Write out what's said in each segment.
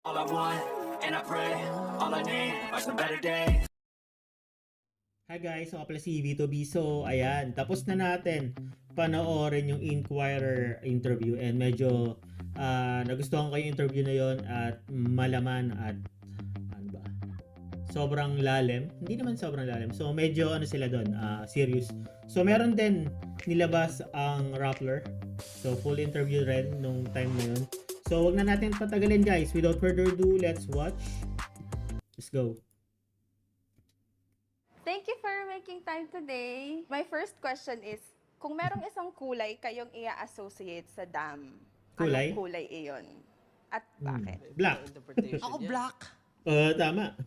All I want, and I pray, all I need are some better days. Hi guys, ako pala si V2B. So, ayan, tapos na natin panoorin yung Inquirer interview and medyo nagustuhan ko yung interview na yon at malaman at ano ba, sobrang lalim. Hindi naman sobrang lalim. So, medyo ano sila doon, serious. So, meron din nilabas ang Rappler. So, full interview rin nung time na yun. So, wag na natin patagalin guys. Without further ado, let's watch. Let's go. Thank you for making time today. My first question is, kung merong isang kulay kayong i-associate sa dam, Kulay? anong kulay iyon? At bakit? Black. Ako black. Tama.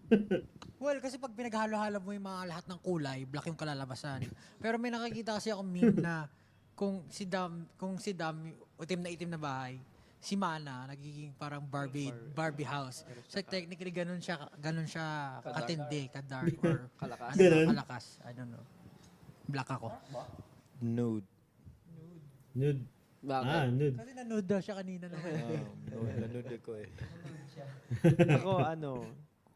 Well, kasi pag pinaghalo-halo mo yung mga lahat ng kulay, black yung kalalabasan. Pero may nakikita kasi ako meme na kung si Dam, itim na bahay, si Mana nagiging parang Barbie house. So technically ganun siya katindi, ka-dark or Ganun. kalakas. I don't know. Black ako. Nude. Nude. Bakit? Nude. Kasi nanood daw siya kanina naman. Nude ko eh. Ako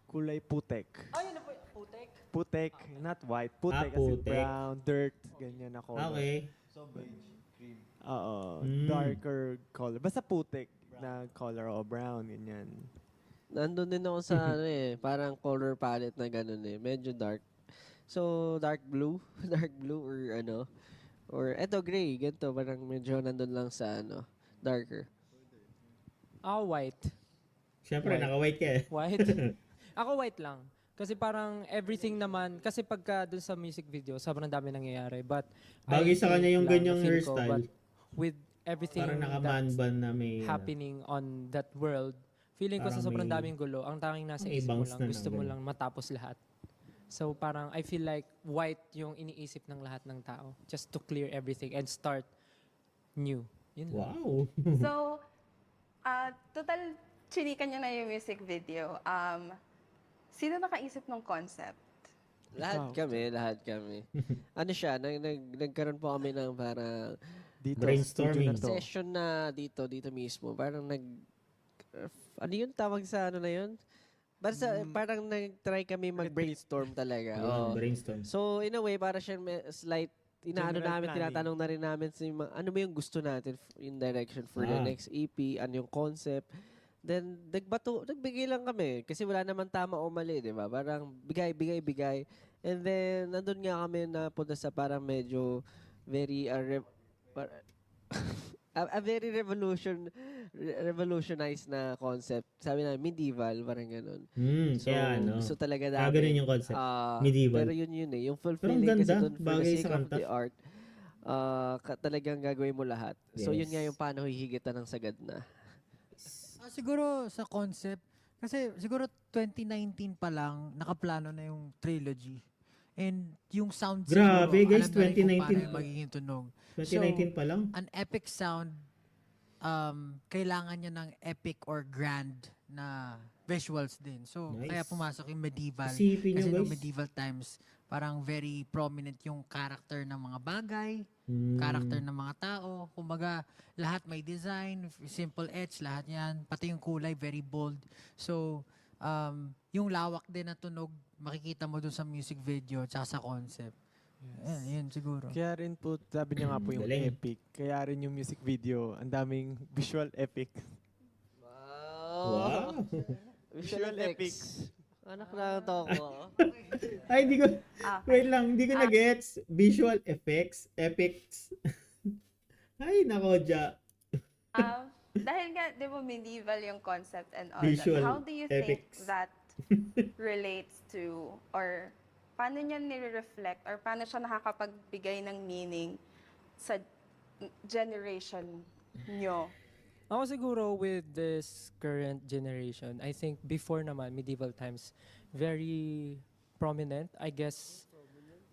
kulay putek. Ay, ano po? Putek? Putek, not white. Putek kasi putek. brown, dirt, ganyan na color. Okay. Oo, Mm. darker color. Basta putek na color o brown, ganyan. Nandun din ako sa parang color palette na ganun eh. Medyo dark. So, dark blue. Dark blue or ano. Or eto gray. Ganito. Parang medyo nandun lang sa darker. Ako white. Siyempre, White. naka-white ka eh. White? Ako white lang. Kasi parang everything naman, kasi pagka dun sa music video, sobrang dami nangyayari. But Bagay I sa kanya think yung lang, ganyang feel ko, hairstyle. but with everything Parang naka-man that's bun na may... happening on that world, feeling ko sa Parang sobrang may- daming gulo, ang tanging nasa may isip mo bangs lang, na gusto mo ganun. lang matapos lahat. So parang I feel like white yung iniisip ng lahat ng tao. Just to clear everything and start new. Yun lang. Wow. So, total chinikan niya na yung music video. Sino nakaisip ng concept? Lahat kami. Ano siya, nagkaroon po kami ng parang Dito, Brainstorming. studio na to. session na dito mismo. Parang ano yun tawag sa ano na yun? Parang nag-try kami mag-brainstorm talaga. Oo. Brainstorm. So, in a way, para siya slight, inaano General namin, planning. tinatanong na rin namin ano ba yung gusto natin in direction for the next EP, ano yung concept. Then, nagbigay lang kami. Kasi wala naman tama o mali, di ba? Parang bigay. And then, nandun nga kami napunta sa parang medyo very, a very revolutionized na concept. Sabi na, medieval, parang ganun. Kaya ano. Gusto talaga Kaya ganun yung concept. Medieval. Pero yun eh. Yung Pero ang fulfilling kasi ganda. dun for the Bagay sake sa of kanta. the art, talagang gagawin mo lahat. So yun Yes. nga yung paano hihigitan ng sagad na. Siguro sa concept, kasi siguro 2019 pa lang, nakaplano na yung trilogy. And yung sound Grabe, siguro, guys, alam na rin kung 2019 paano yung magiging tunog. 2019 pa lang. An epic sound, kailangan niya ng epic or grand na visuals din. So, Nice. kaya pumasok yung medieval. Isipin Kasi nyo, no guys. medieval times, parang very prominent yung character ng mga bagay, Mm. character ng mga tao. Kumbaga, lahat may design, simple edge, lahat yan. Pati yung kulay, very bold. So, yung lawak din na tunog, makikita mo dun sa music video tsaka sa concept. Yun siguro. Kaya rin po, sabi niya nga po yung Galing. epic. Kaya rin yung music video, ang daming visual epic. Wow. Visual effects. Anak na to ako. Ay, di ko... Okay. Wait lang, hindi ko na-gets. Visual effects. Epics. Ay, nako, Ja. Dahil nga, di ba, medieval yung concept and all Visual that. How do you epics. think that relates to, or paano niya nire-reflect, or paano siya nakakapagbigay ng meaning sa generation nyo? Ako siguro with this current generation, I think before naman, medieval times, very prominent. I guess,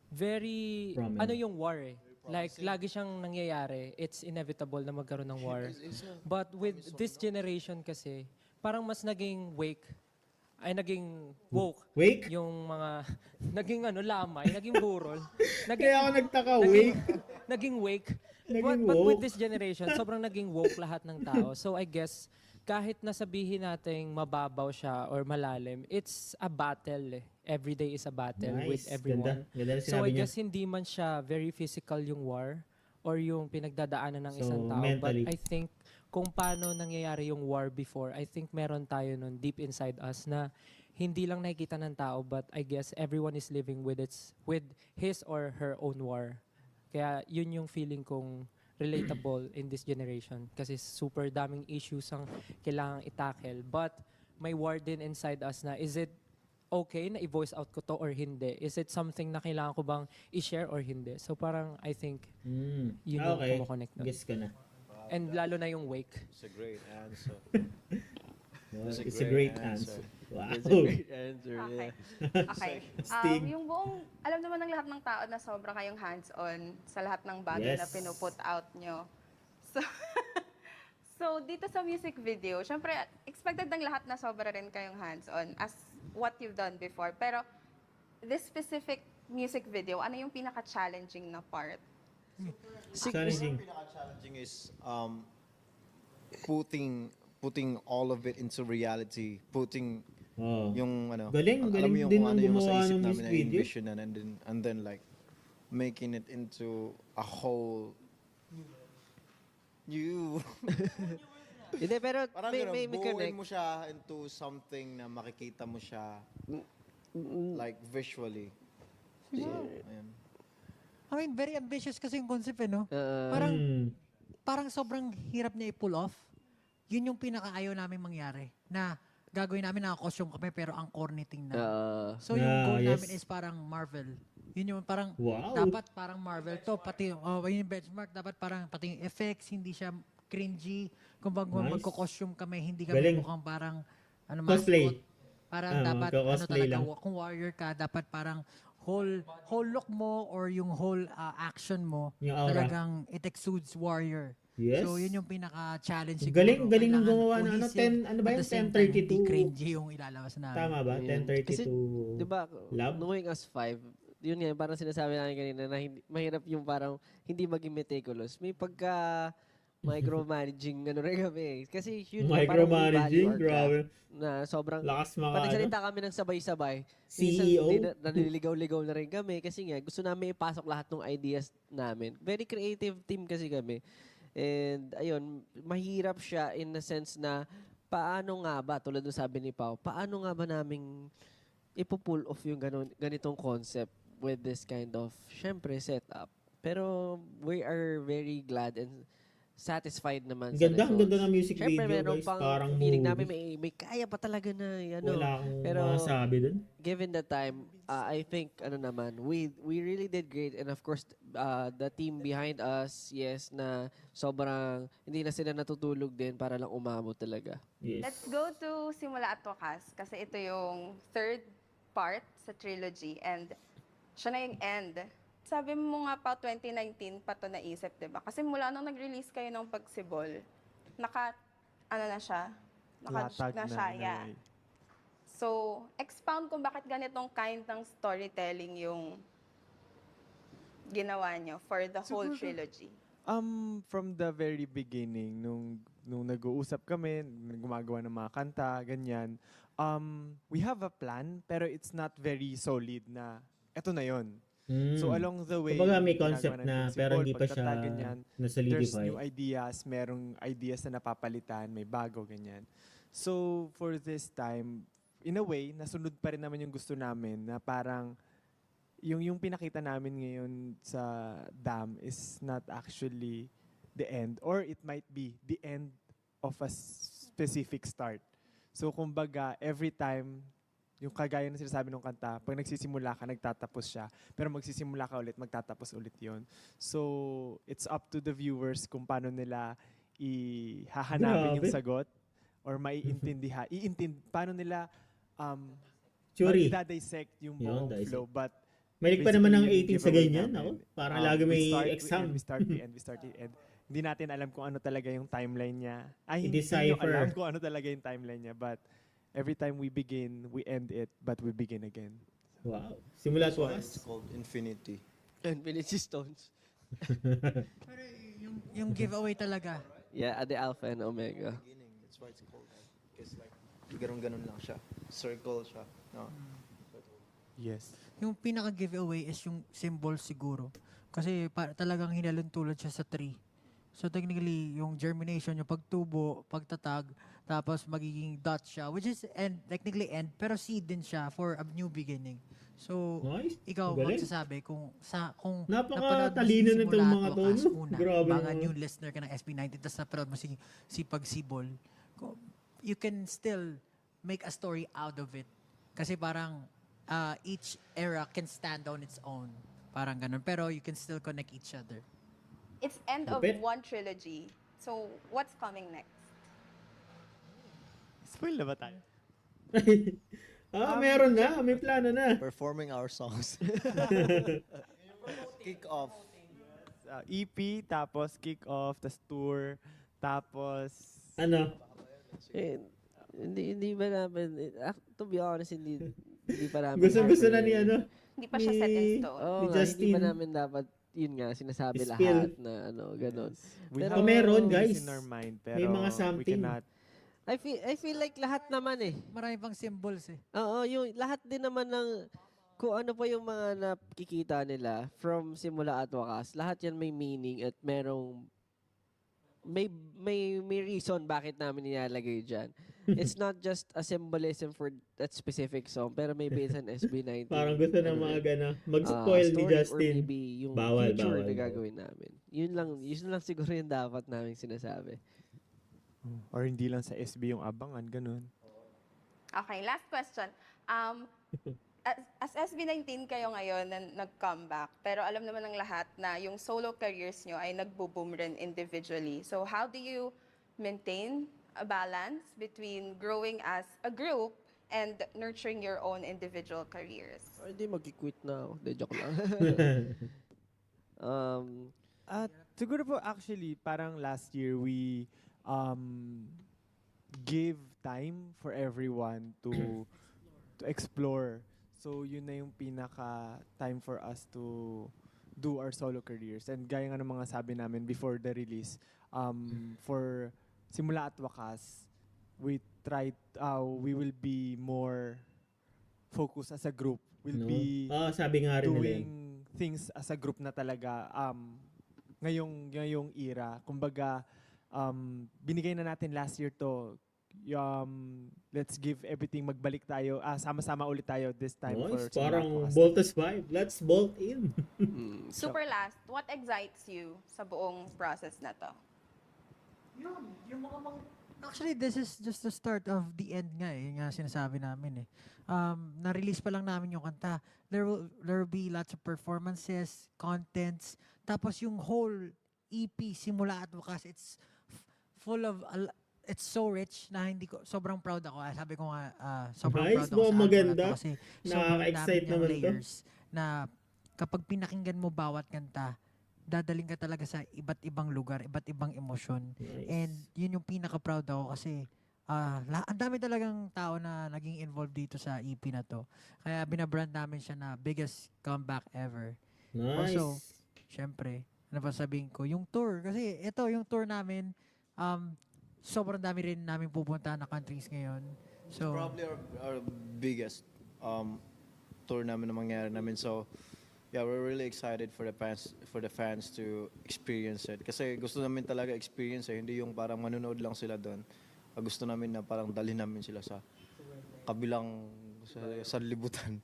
very, Prominent. ano yung war eh. Like, lagi siyang nangyayari. It's inevitable na magkaroon ng war. But with this generation kasi, parang mas naging naging woke. Wake? Yung mga, naging lamay, naging burol. Kaya ako nagtaka, naging- wake. Naging wake. Naging But with woke. this generation, sobrang naging woke lahat ng tao. So I guess, kahit nasabihin nating mababaw siya or malalim, it's a battle eh. Every day is a battle with Nice. everyone. Ganda na So sinabi I niya. guess hindi man siya very physical yung war or yung pinagdadaanan ng So, isang tao. mentally. But I think kung paano nangyayari yung war before, I think meron tayo nun deep inside us na hindi lang nakikita ng tao, but I guess everyone is living with his or her own war. Kaya yun yung feeling kong relatable in this generation kasi super daming issues ang kailangang itackle. But may war din inside us na is it okay na i-voice out ko to or hindi? Is it something na kailangan ko bang i-share or hindi? So parang I think yun yung Okay. kumoconnect nun. Guess ko na. And lalo na yung wake. It's a great answer. It's That's a great answer. Wow. That's a great answer. Okay. Yeah. Okay. Sting. Yung buong, alam naman ng lahat ng tao na sobra kayong hands-on sa lahat ng bagay na Yes. pinuput out nyo. So, so dito sa music video, syempre, expected ng lahat na sobra rin kayong hands-on as what you've done before. Pero, this specific music video, ano yung pinaka-challenging na part? Challenging. Challenging is putting all of it into reality, putting Oh. yung ano, Galing alam mo yung din kung ang ano yung gumawa sa isip ng namin music na video. envision and then like making it into a whole new Hindi, pero parang may, ganun, may buuin connect. mo siya into something na makikita mo siya like visually. So, ayan. I mean, very ambitious kasi yung concept eh, no? Uh, Parang, Hmm. parang sobrang hirap niya i-pull off. Yun yung pinakaayaw namin mangyari. Na gagawin namin na costume kami pero ang corny tingnan. So yung Ah, goal yes. namin is parang Marvel. Yun yung parang Wow. dapat parang Marvel to pati yung benchmark dapat parang pati yung effects hindi siya cringy. Kung bago Nice. magko-costume kami hindi kami Galing. mukhang parang ano Cosplay. mascot. Parang Ah, dapat ano magko-cosplay talaga lang. kung warrior ka dapat parang whole look mo or yung whole action mo Yung aura. talagang it exudes warrior. Yes. So, yun yung pinaka-challenge siguro. Galing ng Kailangan gumawa ng ano, cohesive 10, ano ba at yun, the same time, 10:32. Hindi cringy yung ilalabas namin. Tama ba? Ayun. 10:32 Kasi, di ba, Love? knowing us 5, yun nga, parang sinasabi namin kanina na hindi, mahirap yung parang hindi maging meticulous. May pagka micromanaging ano rin kami. Kasi yun nga, parang we value Micromanaging, our grabe. craft Na sobrang, Lakas mga pag ano. nagsalita kami ng sabay-sabay, CEO? naliligaw-ligaw na rin kami kasi nga gusto namin ipasok lahat ng ideas namin. Very creative team kasi kami. And ayun, mahirap siya in the sense na paano nga ba, tulad ng sabi ni Pao, paano nga ba naming ipo-pull off yung ganitong concept with this kind of, syempre, setup. Pero we are very glad and satisfied naman Ang ganda, ang results. ganda ng music Syempre, video, meron guys. pang Parang feeling movie. namin may kaya pa talaga na, ano. Wala akong Pero, masabi dun. given the time, I think we really did great, and of course the team behind us, yes, na sobrang hindi na sila natutulog din para lang umabot talaga. Yes. Let's go to Simula at Wakas kasi ito yung third part sa trilogy and siya na yung end. Sabi mo nga pa 2019 pa to naisip, 'di ba? Kasi mula nung nag-release kayo ng Pagsibol, ano na siya? Latag Na siya, yeah. So, expound kung bakit ganitong kind ng storytelling yung ginawa nyo for the whole trilogy. From the very beginning, nung nag-uusap kami, gumagawa ng mga kanta, ganyan, we have a plan, pero it's not very solid na eto na yon. So along the way, Kumbaga may ginagawa concept namin na yung pero symbol, hindi pa siya pagtatag, ganyan. There's na-solidify. new ideas, merong ideas na napapalitan, may bago, ganyan. So for this time, in a way, nasunod pa rin naman yung gusto namin na parang yung pinakita namin ngayon sa Dam is not actually the end, or it might be the end of a specific start. So kumbaga, every time, yung kagaya na sinasabi ng kanta, pag nagsisimula ka, nagtatapos siya. Pero magsisimula ka ulit, magtatapos ulit yon. So, it's up to the viewers kung paano nila hahanapin yung Grabe. sagot or maiintindihan. Paano nila Theory. dissect yung Yun, buong dissect. flow. But May pa naman ng basically, 18 sa giveaway ganyan. namin. Ako, parang lagi may exam. We start, we end. Hindi natin alam kung ano talaga yung timeline niya. Hindi I-decipher. nyo alam kung ano talaga yung timeline niya. But every time we begin, we end it, but we begin again. Wow. Simula That's to why us. it's called Infinity. Infinity Stones. Pero yung giveaway talaga. Yeah, the Alpha and Omega. Beginning, it's That's why it's called that. Because like, ganun-ganun lang siya. Circle siya. No? Yes. Yung pinaka-giveaway is yung symbol siguro. Kasi talagang hinalon-tulad siya sa tree. So technically, yung germination, yung pagtubo, pagtatag, tapos magiging dot siya, which is technically end, pero seed din siya for a new beginning. So, Nice. ikaw Galing. magsasabi kung Napaka-talino si nitong mga to, Simula at no? Wakas una, Grabe mga naman. new listener ka ng SB19, tapos napanood mo si Pagsibol, you can still make a story out of it. Kasi parang each era can stand on its own. Parang ganun. Pero you can still connect each other. It's end of Lupit. one trilogy. So, what's coming next? Spoil na ba tayo? Meron na. May plano na. Performing our songs. Kick off. EP, tapos kick-off, tas tour, tapos... Ano? Hindi ba namin, to be honest, hindi pa namin. Gusto na ni ano? Hindi pa siya set in Ni- stone. Oo ni nga, hindi Justin. pa namin dapat, yun nga, sinasabi Spill. lahat na ganun. We Pero have meron, things guys. in our mind, pero May mga we something. cannot. I feel like lahat naman eh. Marami pang symbols eh. Oo, yung lahat din naman ng kung ano pa yung mga nakikita nila from simula at wakas, lahat yan may meaning at may reason bakit namin nilalagay dyan. It's not just a symbolism for that specific song, pero maybe it's an SB19. Parang gusto na ano mga rin, gana. Mag-spoil ni story or Justin. maybe yung Bawal, future bawal, na bawal. gagawin namin. Yun lang siguro yung dapat namin sinasabi. Or hindi lang sa SB yung abangan, ganun. Okay, last question. As SB19 kayo ngayon na nag-comeback, pero alam naman ng lahat na yung solo careers nyo ay nagbo-boom rin individually. So how do you maintain a balance between growing as a group and nurturing your own individual careers? Or hindi, mag-quit na ako. De, joke lang. At siguro po actually, parang last year we give time for everyone to explore. So yun na yung pinaka time for us to do our solo careers. And gaya nga ng mga sabi namin before the release, for Simula at Wakas, we will be more focused as a group. We'll No? be Sabi nga rin nila doing yun. things as a group na talaga ngayong era. Kumbaga, binigay na natin last year to. Let's give everything, magbalik tayo. Sama-sama ulit tayo this time for Nice. Simula at Parang Wakas. Boltus vibe. Let's bolt in. Super last, what excites you sa buong process na to? Actually, this is just the start of the end nga eh. Yung nga sinasabi namin eh. Na-release pa lang namin yung kanta. There will be lots of performances, contents. Tapos yung whole EP, Simula at Wakas, it's full of... it's so rich na hindi ko sobrang proud ako. Sabi ko nga sobrang Nice, proud ako sa album maganda. na to kasi sobrang Nakaka-excite dami niyang naman to. layers na kapag pinakinggan mo bawat kanta, dadaling ka talaga sa iba't ibang lugar, iba't ibang emosyon. Nice. And yun yung pinaka-proud ako kasi ang dami talagang tao na naging involved dito sa EP na to. Kaya binabrand namin siya na biggest comeback ever. Nice. Also, syempre, ano pa sabihin ko, yung tour. Kasi ito, yung tour namin, sobrang dami rin namin pupunta na countries ngayon. So, Probably our biggest tour namin na mangyari namin. So, yeah, we're really excited for the fans to experience it. Kasi gusto namin talaga experience eh. Hindi yung parang manonood lang sila doon. Gusto namin na parang dalhin namin sila sa kabilang sa libutan.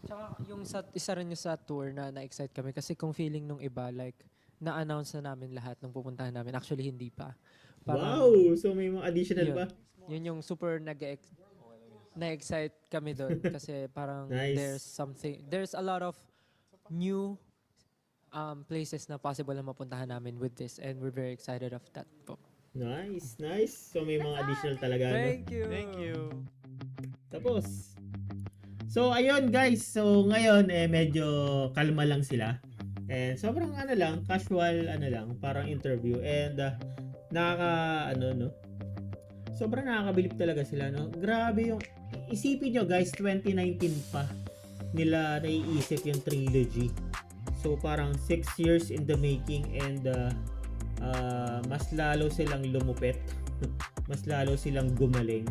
Tsaka yung isa rin yung sa tour na na-excite kami kasi kung feeling nung iba, like, na-announce na namin lahat ng pupuntahan namin. Actually, hindi pa. Wow! So may mga additional yun, ba? Yun yung super na-excite kami doon kasi parang Nice. there's a lot of new places na possible na mapuntahan namin with this and we're very excited of that po. Nice, nice. So may mga additional talaga. No? you! Thank you. Tapos. So ayun guys. So ngayon medyo kalma lang sila. And sobrang casual parang interview and sobrang nakakabilib talaga sila, no? Grabe yung isipin nyo guys, 2019 pa nila naiisip yung trilogy. So parang 6 years in the making and mas lalo silang lumupit, mas lalo silang gumaling.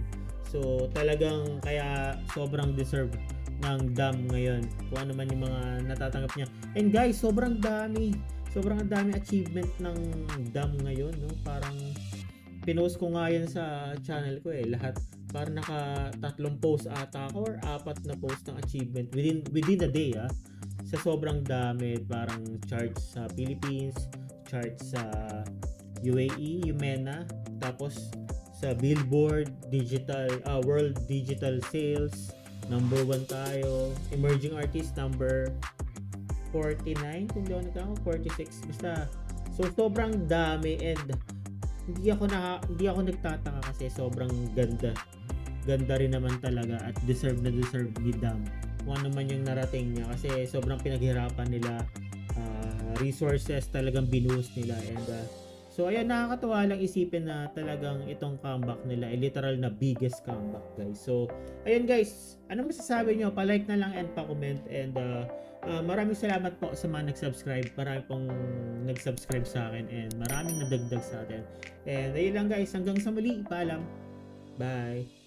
So talagang kaya sobrang deserve ng Dam ngayon kung ano man yung mga natatanggap niya. And guys, sobrang dami achievement ng Dam ngayon, no? Parang pinost ko nga yan sa channel ko lahat. Parang naka 3 post ata ako or 4 na post ng achievement within a day sa sobrang dami. Parang charts sa Philippines, charts sa UAE, UMENA, tapos sa Billboard Digital World Digital Sales number 1 tayo, emerging artist number 49 kung di ako nagkakama, 46 basta. So sobrang dami and hindi ako nagtataka kasi sobrang ganda rin naman talaga at deserve ni Dam kung ano man yung narating niya kasi sobrang pinaghirapan nila, resources talagang binuhos nila and so ayan, nakakatuwa lang isipin na talagang itong comeback nila ay literal na biggest comeback, guys. So ayun guys, ano masasabi nyo? Pa-like na lang and pa-comment and maraming salamat po sa mga nag-subscribe. Marami pong nag-subscribe sa akin and maraming nadagdag sa atin. And ayun lang guys, hanggang sa muli, paalam. Bye!